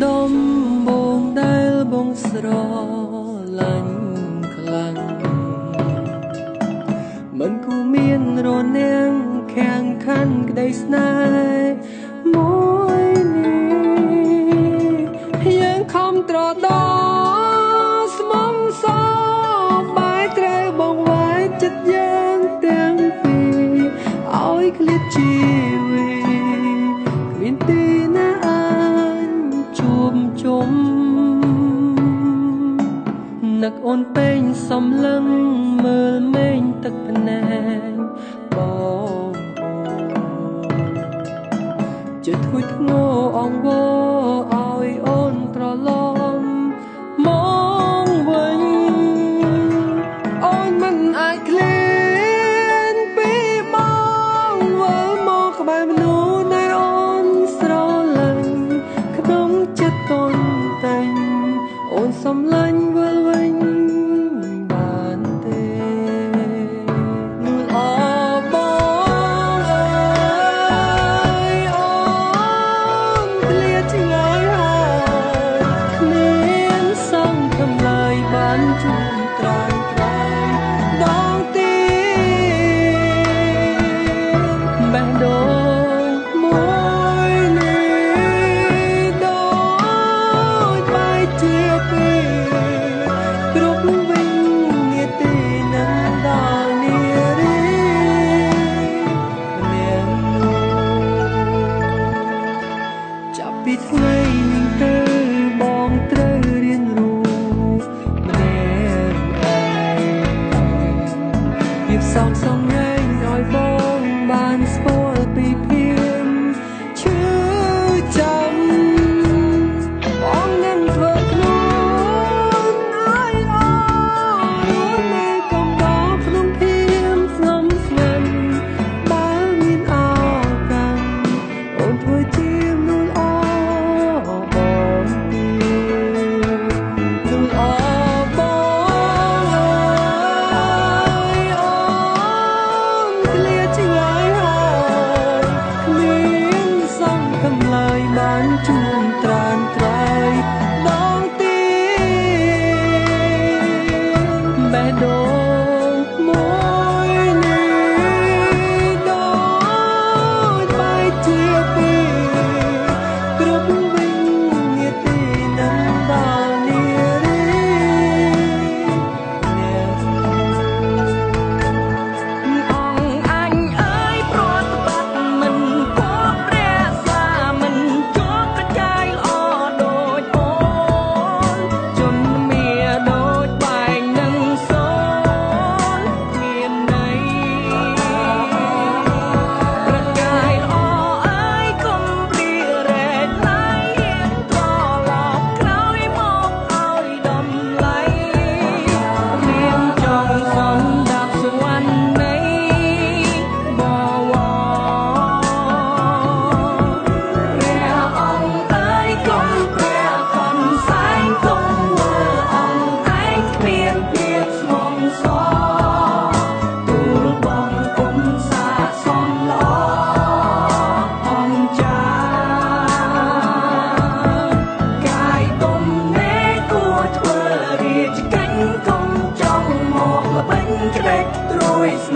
ដំបងដែលបងស្រឡាញ់ខ្លាំងមិនគួរមានរនាំងខាងខាន់ក្តីស្នេហ៍មួយនេះយើងខំត្រដោស្មុំសបែរត្រូវបងវាយចិត្តយើងទាំងពីរឲ្យឃ្លាតជីវិតគ្មានទីណាអាចជួបជុំនឹកអូនពេញសំឡឹងមើលមេឃទឹកភ្នែកបងចិត្តធ្ងួយធ្ងរអង្វរឲ្យអូនត្រឡប់មកវិញអូនមិនអាចឃ្លានពីបងវិលមកក្បែរមនុស្សដែលអូនស្រឡាញ់ក្នុងចិត្តអូនតែងអូនសំឡាញ់វិលវិញបានទេនួនអបងអើយអូនឃ្លាតឆ្ងាយហើយគ្មានសង្ឃឹមឡើយបានជួបត្រាយត្រាយដងទីបេះដូងមួយនេះដូចបែកជាពីរគ្រប់វិញនាទីនឹងដល់នារីម្នាក់នោះចាប់ពីថ្ងៃនេះទៅបងត្រូវរៀនรู้ម្នាក់ឯងភាពសងសំរែងឲ្យបងបានស្គាល់ពីភាពឈឺចាំបងនឹងធ្វើខ្លួនឲ្យអូននៅកំដរក្នុងភាពស្ងំស្ងាត់បើមានឱកាសអូនធ្វើជាមនុស្សល្អបងទីមនុស្សល្អបងអើយអូនឃ្លាតឆ្ងាយហើយគ្មានសង្ឃឹមឡើយបានជួបត្រានត្រាយដងទីបេះដូងមួយនេះដូចបែកជាពីរគ្រប់វិញនាទីនឹងដល់នារីអ្នកអង្គអញអើយប្រតិបត្តិមិនគប់ព្រះសាមិនជួបប្រចាយល្អដូចអូនជនមានដូចបែងនឹងសូនគ្មានន័យប្រកាយល្អអើយកុំព្រារែកឡើយហ៊ានត្រឡប់ក្រោយមកឲ្យតម្លៃរៀនចង់សំដាប់សវណ្ណនៃបវរព្រះអង្គអើយកុំព្រះខំសែងកុំមើលអង្គឯងគ្មានភាពស្មងសទូលបងគុំសាសំល្អអង្គចាកាយគុំណែគួរធ្វើរាជកិច្ចគុំចង់មកល្បិញក្ដេចត្រួយស្